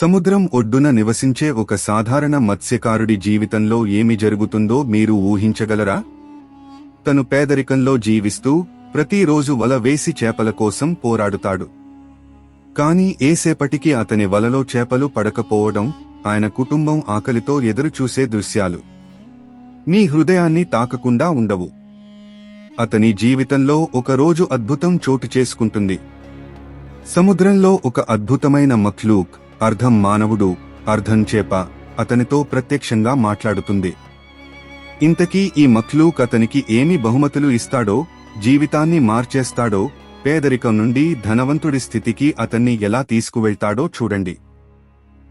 సముద్రం ఒడ్డున నివసించే ఒక సాధారణ మత్స్యకారుడి జీవితంలో ఏమి జరుగుతుందో మీరు ఊహించగలరా? తను పేదరికంలో జీవిస్తూ ప్రతిరోజు వల వేసి చేపల కోసం పోరాడుతాడు. కాని ఏసేపటికి అతని వలలో చేపలు పడకపోవడం, ఆయన కుటుంబం ఆకలితో ఎదురుచూసే దృశ్యాలు మీ హృదయాన్ని తాకకుండా ఉండవు. అతని జీవితంలో ఒక రోజు అద్భుతం చోటు చేసుకుంటుంది. సముద్రంలో ఒక అద్భుతమైన మఖ్లూక్, అర్ధం మానవుడు అర్ధం చేప, అతనితో ప్రత్యక్షంగా మాట్లాడుతుంది. ఇంతకీ ఈ మఖ్లూక్ అతనికి ఏమి బహుమతులు ఇస్తాడో, జీవితాన్ని మార్చేస్తాడో, పేదరికం నుండి ధనవంతుడి స్థితికి అతన్ని ఎలా తీసుకువెళ్తాడో చూడండి.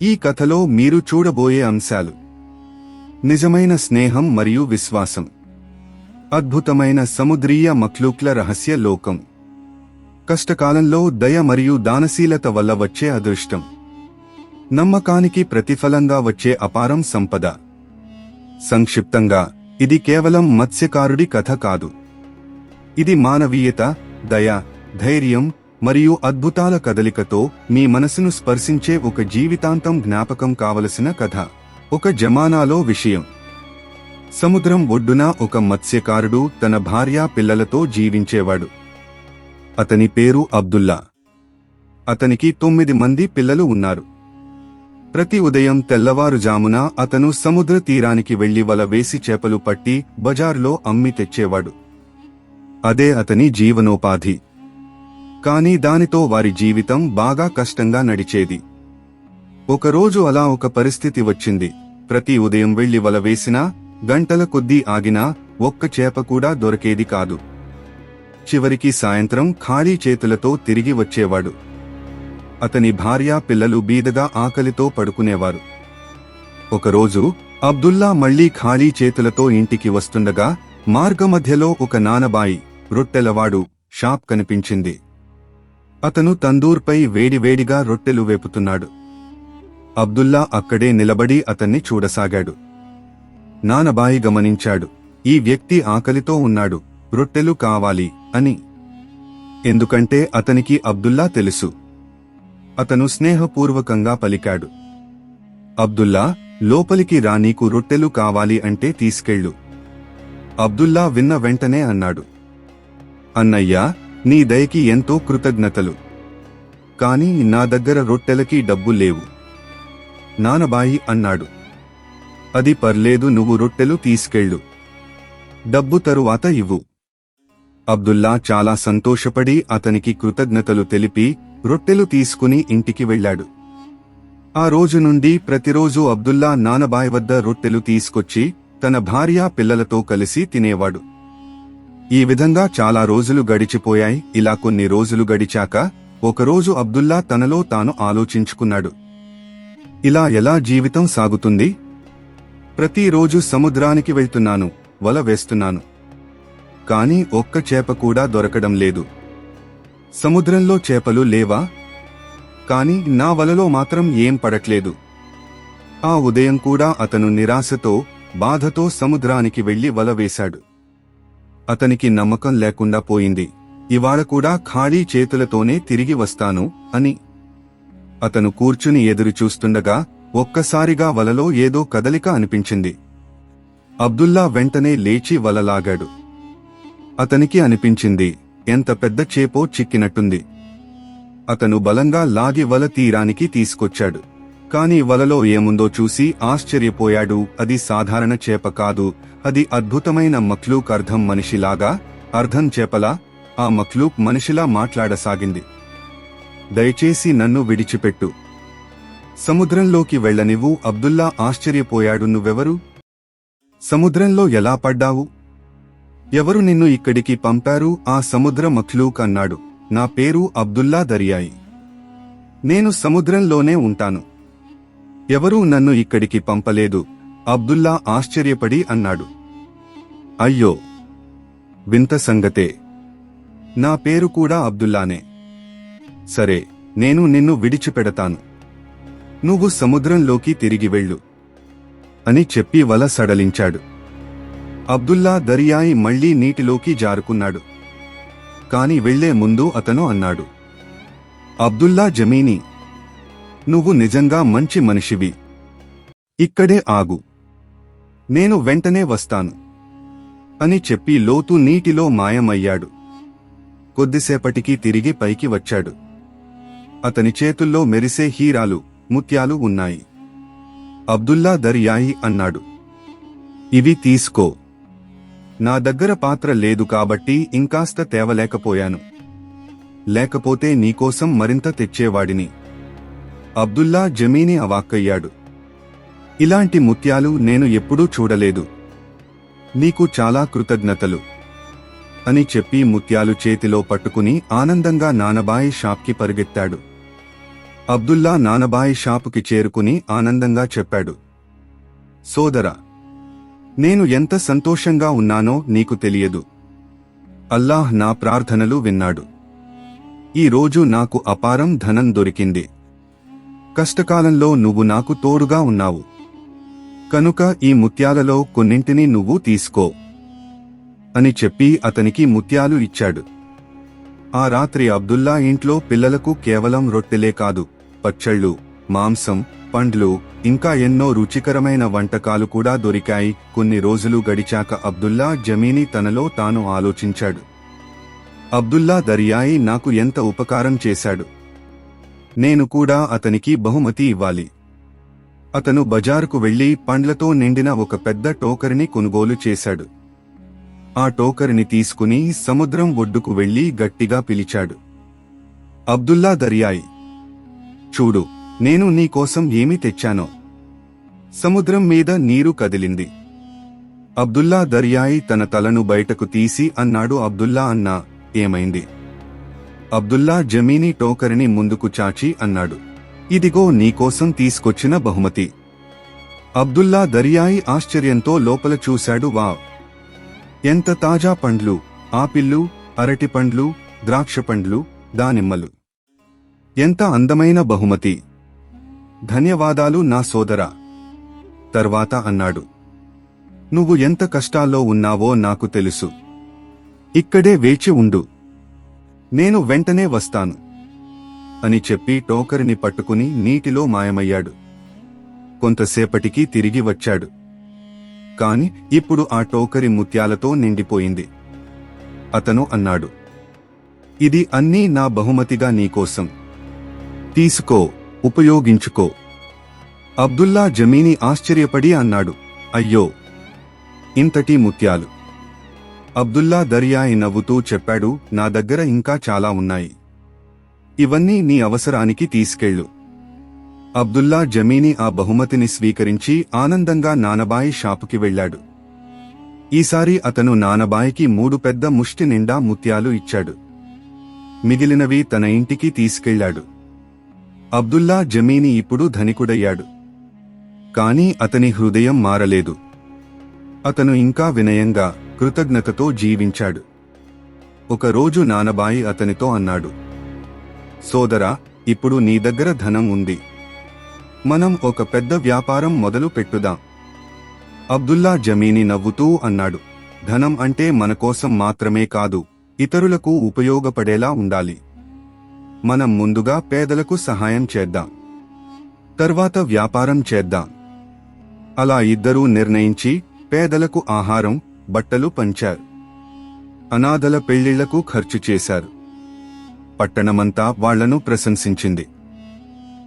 ఈ కథలో మీరు చూడబోయే అంశాలు: నిజమైన స్నేహం మరియు విశ్వాసం, అద్భుతమైన సముద్రీయ మఖ్లూక్ల రహస్య లోకం, కష్టకాలంలో దయ మరియు దానశీలత వల్ల వచ్చే అదృష్టం, నమ్మకానికి ప్రతిఫలంగా వచ్చే అపారం సంపద. సంక్షిప్తంగా, ఇది కేవలం మత్స్యకారుడి కథ కాదు. ఇది మానవీయత, దయ, ధైర్యం మరియు అద్భుతాల కదలికతో మీ మనసును స్పర్శించే ఒక జీవితాంతం జ్ఞాపకం కావలసిన కథ. ఒక జమానాలో విషయం. సముద్రం ఒడ్డున ఒక మత్స్యకారుడు తన భార్యా పిల్లలతో జీవించేవాడు. అతని పేరు అబ్దుల్లా. అతనికి 9 మంది పిల్లలు ఉన్నారు. ప్రతి ఉదయం తెల్లవారుజామున అతను సముద్ర తీరానికి వెళ్లి వల వేసి చేపలు పట్టి బజారులో అమ్మి తెచ్చేవాడు. అదే అతని జీవనోపాధి. కాని దానితో వారి జీవితం బాగా కష్టంగా నడిచేది. ఒకరోజు అలా ఒక పరిస్థితి వచ్చింది. ప్రతి ఉదయం వెళ్లి వల వేసినా, గంటల కొద్దీ ఆగినా ఒక్క చేప కూడా దొరికేది కాదు. చివరికి సాయంత్రం ఖాళీ చేతులతో తిరిగి వచ్చేవాడు. అతని భార్యా పిల్లలు బీదగా ఆకలితో పడుకునేవారు. ఒకరోజు అబ్దుల్లా మళ్లీ ఖాళీ చేతులతో ఇంటికి వస్తుండగా మార్గమధ్యలో ఒక నానబాయి, రొట్టెలవాడు షాప్ కనిపించింది. అతను తందూర్పై వేడివేడిగా రొట్టెలు వేపుతున్నాడు. అబ్దుల్లా అక్కడే నిలబడి అతన్ని చూడసాగాడు. నానబాయి గమనించాడు, ఈ వ్యక్తి ఆకలితో ఉన్నాడు, రొట్టెలు కావాలి అని. ఎందుకంటే అతనికి అబ్దుల్లా తెలుసు. అతను స్నేహపూర్వకంగా పలికాడు, అబ్దుల్లా, లోపలికి రా, నీకు రొట్టెలు కావాలి అంటే తీసుకెళ్ళు. అబ్దుల్లా విన్న వెంటనే అన్నాడు, అన్నయ్యా, నీ దయకి ఎంతో కృతజ్ఞతలు. కాని నా దగ్గర రొట్టెలకి డబ్బు లేవు. నానబాయి అన్నాడు, అది పర్లేదు, నువ్వు రొట్టెలు తీసుకెళ్ళు, డబ్బు తరువాత ఇవ్వు. అబ్దుల్లా చాలా సంతోషపడి అతనికి కృతజ్ఞతలు తెలిపి రొట్టెలు తీసుకుని ఇంటికి వెళ్లాడు. ఆ రోజు నుండి ప్రతిరోజు అబ్దుల్లా నానబాయి వద్ద రొట్టెలు తీసుకొచ్చి తన భార్యా పిల్లలతో కలిసి తినేవాడు. ఈ విధంగా చాలా రోజులు గడిచిపోయాయి. ఇలా కొన్ని రోజులు గడిచాక ఒకరోజు అబ్దుల్లా తనలో తాను ఆలోచించుకున్నాడు, ఇలా ఎలా జీవితం సాగుతుంది? ప్రతిరోజు సముద్రానికి వెళ్తున్నాను, వల వేస్తున్నాను, కాని ఒక్క చేప కూడా దొరకడం లేదు. సముద్రంలో చేపలు లేవా? కాని నా వలలో మాత్రం ఏం పడట్లేదు. ఆ ఉదయం కూడా అతను నిరాశతో, బాధతో సముద్రానికి వెళ్లి వల వేశాడు. అతనికి నమ్మకం లేకుండా పోయింది. ఇవాళ కూడా ఖాళీ చేతులతోనే తిరిగి వస్తాను అని. అతను కూర్చుని ఎదురుచూస్తుండగా ఒక్కసారిగా వలలో ఏదో కదలిక అనిపించింది. అబ్దుల్లా వెంటనే లేచి వలలాగాడు. అతనికి అనిపించింది, ఎంత పెద్ద చేపో చిక్కినట్టుంది. అతను బలంగా లాగి వల తీరానికి తీసుకొచ్చాడు. కాని వలలో ఏముందో చూసి ఆశ్చర్యపోయాడు. అది సాధారణ చేప కాదు, అది అద్భుతమైన మఖ్లూక్, అర్ధం మనిషిలాగా, అర్ధం చేపలా. ఆ మఖ్లూక్ మనిషిలా మాట్లాడసాగింది, దయచేసి నన్ను విడిచిపెట్టు, సముద్రంలోకి వెళ్లనివ్వు. అబ్దుల్లా ఆశ్చర్యపోయాడు. నువ్వెవరు? సముద్రంలో ఎలా పడ్డావు? ఎవరు నిన్ను ఇక్కడికి పంపారు? ఆ సముద్ర మఖ్లూక్ అన్నాడు, నా పేరు అబ్దుల్లా దరియాయి. నేను సముద్రంలోనే ఉంటాను. ఎవరూ నన్ను ఇక్కడికి పంపలేదు. అబ్దుల్లా ఆశ్చర్యపడి అన్నాడు, అయ్యో, వింత సంగతే. నా పేరు కూడా అబ్దుల్లానే. సరే, నేను నిన్ను విడిచిపెడతాను. నువ్వు సముద్రంలోకి తిరిగి వెళ్ళు అని చెప్పి వల సడలించాడు. అబ్దుల్లా దరియాయి మళ్లీ నీటిలోకి జారుకున్నాడు. కాని వెళ్లే ముందు అతను అన్నాడు, అబ్దుల్లా జమీనీ, నువ్వు నిజంగా మంచి మనిషివి. ఇక్కడే ఆగు, నేను వెంటనే వస్తాను అని చెప్పి లోతు నీటిలో మాయమయ్యాడు. కొద్దిసేపటికి తిరిగి పైకి వచ్చాడు. అతని చేతుల్లో మెరిసే హీరాలు, ముత్యాలు ఉన్నాయి. అబ్దుల్లా దర్యాయి అన్నాడు, ఇవి తీసుకో. నా దగ్గర పాత్ర లేదు కాబట్టి ఇంకాస్త తేవలేకపోయాను, లేకపోతే నీకోసం మరింత తెచ్చేవాడిని. అబ్దుల్లా జమీని అవాక్కయ్యాడు. ఇలాంటి ముత్యాలు నేను ఎప్పుడూ చూడలేదు. నీకు చాలా కృతజ్ఞతలు అని చెప్పి ముత్యాలు చేతిలో పట్టుకుని ఆనందంగా నానబాయి షాప్కి పరిగెత్తాడు. అబ్దుల్లా నానబాయి షాపుకి చేరుకుని ఆనందంగా చెప్పాడు, సోదరా, నేను ఎంత సంతోషంగా ఉన్నానో నీకు తెలియదు. అల్లాహ్ నా ప్రార్థనలు విన్నాడు. ఈ రోజు నాకు అపారం ధనం దొరికింది. కష్టకాలంలో నువ్వు నాకు తోడుగా ఉన్నావు. కనుక ఈ ముత్యాలలో కొన్నింటిని నువ్వు తీసుకో అని చెప్పి అతనికి ముత్యాలు ఇచ్చాడు. ఆ రాత్రి అబ్దుల్లా ఇంట్లో పిల్లలకు కేవలం రొట్టెలే కాదు, పచ్చళ్ళు, మాంసం, పండ్లు, ఇంకా ఎన్నో రుచికరమైన వంటకాలు కూడా దొరికాయి. కొన్ని రోజులు గడిచాక అబ్దుల్లా జమీని తనలో తాను ఆలోచించాడు, అబ్దుల్లా దర్యాయి నాకు ఎంత ఉపకారం చేశాడు. నేను కూడా అతనికి బహుమతి ఇవ్వాలి. అతను బజారుకు వెళ్లి పండ్లతో నిండిన ఒక పెద్ద టోకరిని కొనుగోలు చేశాడు. ఆ టోకరిని తీసుకుని సముద్రం ఒడ్డుకు వెళ్లి గట్టిగా పిలిచాడు, అబ్దుల్లా దర్యాయి, చూడు, నేను నీకోసం ఏమి తెచ్చానో. సముద్రం మీద నీరు కదిలింది. అబ్దుల్లా దర్యాయి తన తలను బయటకు తీసి అన్నాడు, అబ్దుల్లా అన్నా, ఏమైంది? అబ్దుల్లా జమీని టోకరిని ముందుకు చాచి అన్నాడు, ఇదిగో నీకోసం తీసుకొచ్చిన బహుమతి. అబ్దుల్లా దర్యాయి ఆశ్చర్యంతో లోపల చూశాడు. వావ్, ఎంత తాజా పండ్లు! ఆపిల్లు, అరటి పండ్లు, ద్రాక్ష పండ్లు, దానిమ్మలు! ఎంత అందమైన బహుమతి! ధన్యవాదాలు నా సోదరా. తర్వాత అన్నాడు, నువ్వు ఎంత కష్టాల్లో ఉన్నావో నాకు తెలుసు. ఇక్కడే వేచి ఉండు, నేను వెంటనే వస్తాను అని చెప్పి టోకరిని పట్టుకుని నీటిలో మాయమయ్యాడు. కొంతసేపటికి తిరిగి వచ్చాడు. కాని ఇప్పుడు ఆ టోకరి ముత్యాలతో నిండిపోయింది. అతను అన్నాడు, ఇది అన్నీ నా బహుమతిగా నీకోసం. తీసుకో, ఉపయోగించుకో. అబ్దుల్లా జమీని ఆశ్చర్యపడి అన్నాడు, అయ్యో, ఇంతటి ముత్యాలు! అబ్దుల్లా దర్యాయి నవ్వుతూ చెప్పాడు, నా దగ్గర ఇంకా చాలా ఉన్నాయి. ఇవన్నీ నీ అవసరానికి తీసుకెళ్ళు. అబ్దుల్లా జమీని ఆ బహుమతిని స్వీకరించి ఆనందంగా నానబాయి షాపుకి వెళ్లాడు. ఈసారి అతను నానబాయికి 3 పెద్ద ముష్టి నిండా ముత్యాలు ఇచ్చాడు. మిగిలినవి తన ఇంటికి తీసుకెళ్లాడు. అబ్దుల్లా జమీని ఇప్పుడు ధనికుడయ్యాడు. కాని అతని హృదయం మారలేదు. అతను ఇంకా వినయంగా, కృతజ్ఞతతో జీవించాడు. ఒకరోజు నానబాయి అతనితో అన్నాడు, సోదరా, ఇప్పుడు నీ దగ్గర ధనం ఉంది. మనం ఒక పెద్ద వ్యాపారం మొదలు పెట్టుదాం. అబ్దుల్లా జమీని నవ్వుతూ అన్నాడు, ధనం అంటే మనకోసం మాత్రమే కాదు, ఇతరులకు ఉపయోగపడేలా ఉండాలి. మనం ముందుగా పేదలకు సహాయం చేద్దాం, తర్వాత వ్యాపారం చేద్దాం. అలా ఇద్దరూ నిర్ణయించి పేదలకు ఆహారం, బట్టలు పంచారు. అనాథల పెళ్లిళ్లకు ఖర్చు చేశారు. పట్టణమంతా వాళ్లను ప్రశంసించింది.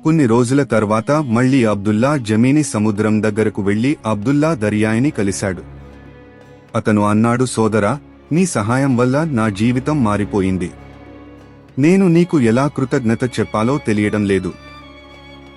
కొన్ని రోజుల తర్వాత మళ్లీ అబ్దుల్లా జమీని సముద్రం దగ్గరకు వెళ్లి అబ్దుల్లా దర్యాయిని కలిశాడు. అతను అన్నాడు, సోదరా, నీ సహాయం వల్ల నా జీవితం మారిపోయింది. నేను నీకు ఎలా కృతజ్ఞత చెప్పాలో తెలియడం లేదు.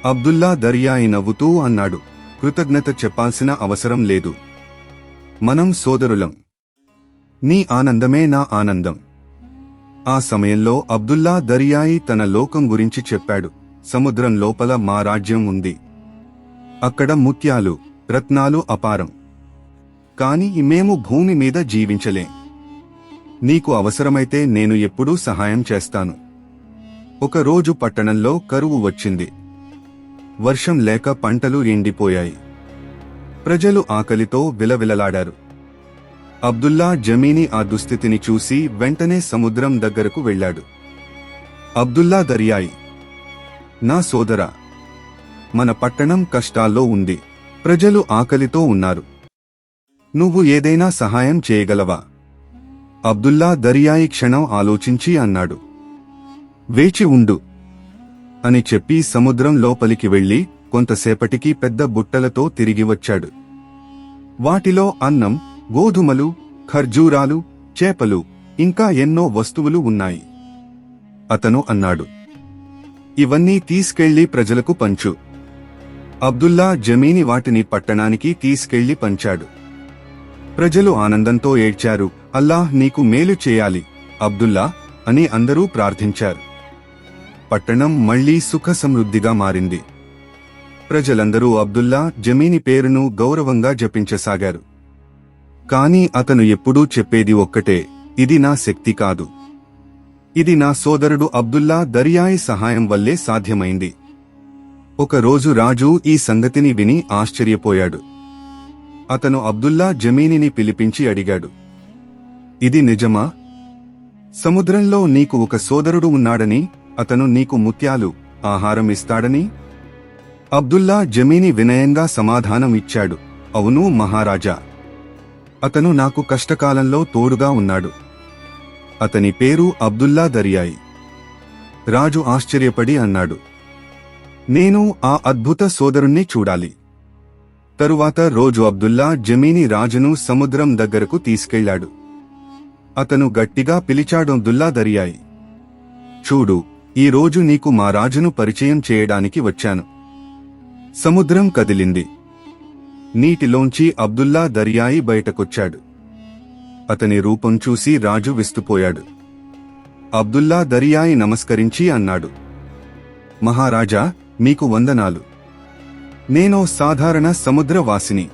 అబ్దుల్లా దర్యాయి నవ్వుతూ అన్నాడు, కృతజ్ఞత చెప్పాల్సిన అవసరం లేదు. మనం సోదరులం. నీ ఆనందమే నా ఆనందం. ఆ సమయంలో అబ్దుల్లా దర్యాయి తన లోకం గురించి చెప్పాడు. సముద్రం లోపల మా రాజ్యం ఉంది. అక్కడ ముత్యాలు, రత్నాలు అపారం. కాని మేము భూమి మీద జీవించలేం. నీకు అవసరమైతే నేను ఎప్పుడూ సహాయం చేస్తాను. ఒకరోజు పట్టణంలో కరువు వచ్చింది. వర్షం లేక పంటలు ఎండిపోయాయి. ప్రజలు ఆకలితో విలవిలలాడారు. అబ్దుల్లా జమీని ఆ దుస్థితిని చూసి వెంటనే సముద్రం దగ్గరకు వెళ్లాడు. అబ్దుల్లా దర్యాయి, నా సోదరా, మన పట్టణం కష్టాల్లో ఉంది. ప్రజలు ఆకలితో ఉన్నారు. నువ్వు ఏదైనా సహాయం చేయగలవా? అబ్దుల్లా దరియాయి క్షణం ఆలోచించి అన్నాడు. వేచి ఉండు అని చెప్పి సముద్రం లోపలికి వెళ్లి కొంతసేపటికి పెద్ద బుట్టలతో తిరిగి వచ్చాడు. వాటిలో అన్నం, గోధుమలు, ఖర్జూరాలు, చేపలు, ఇంకా ఎన్నో వస్తువులు ఉన్నాయి. అతను అన్నాడు, ఇవన్నీ తీసుకెళ్లి ప్రజలకు పంచు. అబ్దుల్లా జమీని వాటిని పట్టణానికి తీసుకెళ్లి పంచాడు. ప్రజలు ఆనందంతో ఏడ్చారు. అల్లాహ్ నీకు మేలు చేయాలి అబ్దుల్లా అని అందరూ ప్రార్థించారు. పట్టణం మళ్లీ సుఖ సమృద్ధిగా మారింది. ప్రజలందరూ అబ్దుల్లా జమీని పేరును గౌరవంగా జపించసాగారు. కాని అతను ఎప్పుడూ చెప్పేది ఒక్కటే, ఇది నా శక్తి కాదు. ఇది నా సోదరుడు అబ్దుల్లా దరియాయి సహాయం వల్లే సాధ్యమైంది. ఒకరోజు రాజు ఈ సంగతిని విని ఆశ్చర్యపోయాడు. అతను అబ్దుల్లా జమీనిని పిలిపించి అడిగాడు, ఇది నిజమా? సముద్రంలో నీకు ఒక సోదరుడు ఉన్నాడని, అతను నీకు ముత్యాలు, ఆహారం ఇస్తాడని? అబ్దుల్లా జమీని వినయంగా సమాధానం ఇచ్చాడు, అవును మహారాజా. అతను నాకు కష్టకాలంలో తోడుగా ఉన్నాడు. అతని పేరు అబ్దుల్లా దరియాయి. రాజు ఆశ్చర్యపడి అన్నాడు, నేను ఆ అద్భుత సోదరుణ్ణి చూడాలి. తరువాత రోజు అబ్దుల్లా జమీని రాజును సముద్రం దగ్గరకు తీసుకెళ్లాడు. అతను గట్టిగా పిలిచాడు, అబ్దుల్లా దరియాయి, చూడు, ఈ రోజు నీకు మా రాజును పరిచయం చేయడానికి వచ్చాను. సముద్రం కదిలింది. నీటిలోంచి అబ్దుల్లా దరియాయి బయటకొచ్చాడు. అతని రూపం చూసి రాజు విస్తుపోయాడు. అబ్దుల్లా దరియాయి నమస్కరించి అన్నాడు, మహారాజా, మీకు వందనాలు. నేనో సాధారణ సముద్రవాసిని.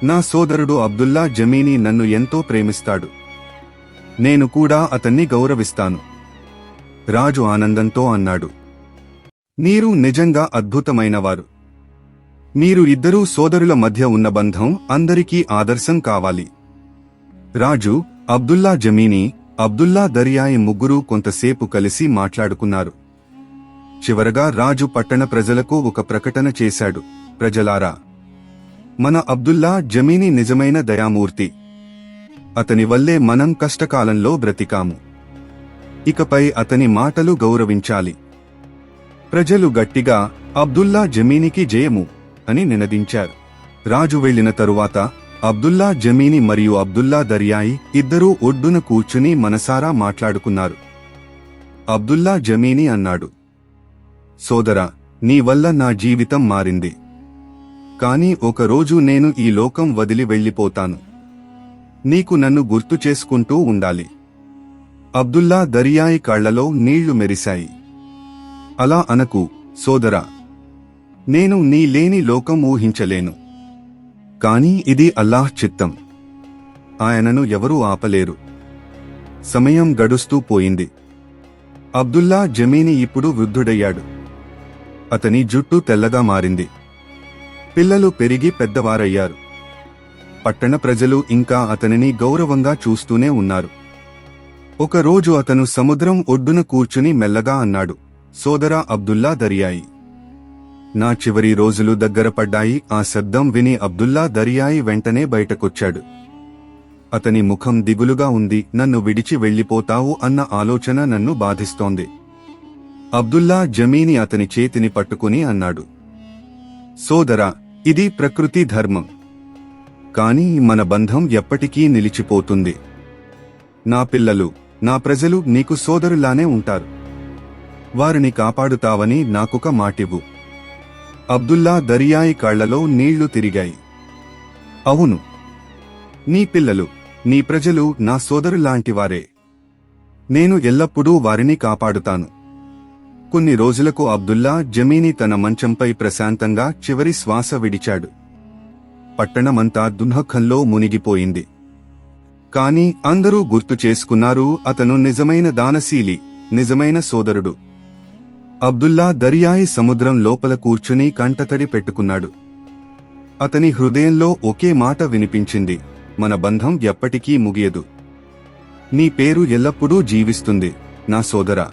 నా సోదరుడు అబ్దుల్లా జమీని నన్ను ఎంతో ప్రేమిస్తాడు. నేను కూడా అతన్ని గౌరవిస్తాను. రాజు ఆనందంతో అన్నాడు, మీరు నిజంగా అద్భుతమైనవారు. మీరు ఇద్దరూ సోదరుల మధ్య ఉన్న బంధం అందరికీ ఆదర్శం కావాలి. రాజు, అబ్దుల్లా జమీని, అబ్దుల్లా దరియాయి ముగ్గురూ కొంతసేపు కలిసి మాట్లాడుకున్నారు. చివరగా రాజు పట్టణ ప్రజలకు ఒక ప్రకటన చేశాడు, ప్రజలారా, మన అబ్దుల్లా జమీని నిజమైన దయామూర్తి. అతని వల్లే మనం కష్టకాలంలో బ్రతికాము. ఇకపై అతని మాటలు గౌరవించాలి. ప్రజలు గట్టిగా అబ్దుల్లా జమీనికి జయము అని నినదించారు. రాజు వెళ్లిన తరువాత అబ్దుల్లా జమీని మరియు అబ్దుల్లా దరియాయి ఇద్దరూ ఒడ్డున కూర్చుని మనసారా మాట్లాడుకున్నారు. అబ్దుల్లా జమీని అన్నాడు, సోదరా, నీ వల్ల నా జీవితం మారింది. కాని ఒకరోజు నేను ఈ లోకం వదిలి వెళ్లిపోతాను. నీకు నన్ను గుర్తు చేసుకుంటూ ఉండాలి. అబ్దుల్లా దరియాయి కళ్లలో నీళ్లు మెరిశాయి. అలా అనకు సోదరా. నేను నీ లేని లోకం ఊహించలేను. కాని ఇది అల్లాహ్ చిత్తం. ఆయనను ఎవరూ ఆపలేరు. సమయం గడుస్తూ పోయింది. అబ్దుల్లా జమీని ఇప్పుడు వృద్ధుడయ్యాడు. అతని జుట్టు తెల్లగా మారింది. పిల్లలు పెరిగి పెద్దవారయ్యారు. పట్టణ ప్రజలు ఇంకా అతనిని గౌరవంగా చూస్తూనే ఉన్నారు. ఒకరోజు అతను సముద్రం ఒడ్డున కూర్చుని మెల్లగా అన్నాడు, సోదరా అబ్దుల్లా దరియాయి, నా చివరి రోజులు దగ్గర పడ్డాయి. ఆ శబ్దం విని అబ్దుల్లా దరియాయి వెంటనే బయటకొచ్చాడు. అతని ముఖం దిగులుగా ఉంది. నన్ను విడిచి వెళ్లిపోతావు అన్న ఆలోచన నన్ను బాధిస్తోంది. అబ్దుల్లా జమీని అతని చేతిని పట్టుకుని అన్నాడు, సోదరా, ఇది ప్రకృతి ధర్మం. కాని మన బంధం ఎప్పటికీ నిలిచిపోతుంది. నా పిల్లలు, నా ప్రజలు నీకు సోదరులానే ఉంటారు. వారిని కాపాడుతావని నాకొక మాటివ్వు. అబ్దుల్లా దరియాయి కళ్లలో నీళ్లు తిరిగాయి. అవును, నీ పిల్లలు, నీ ప్రజలు నా సోదరులాంటివారే. నేను ఎల్లప్పుడూ వారిని కాపాడుతాను. కొన్ని రోజులకు అబ్దుల్లా జమీని తన మంచంపై ప్రశాంతంగా చివరి శ్వాస విడిచాడు. పట్టణమంతా దుఃఖంలో మునిగిపోయింది. కాని అందరూ గుర్తు చేసుకున్నారు, అతను నిజమైన దానశీలి, నిజమైన సోదరుడు. అబ్దుల్లా దరియాయి సముద్రం లోపల కూర్చుని కంటతడి పెట్టుకున్నాడు. అతని హృదయంలో ఒకే మాట వినిపించింది, మన బంధం ఎప్పటికీ ముగియదు. నీ పేరు ఎల్లప్పుడూ జీవిస్తుంది నా సోదరా.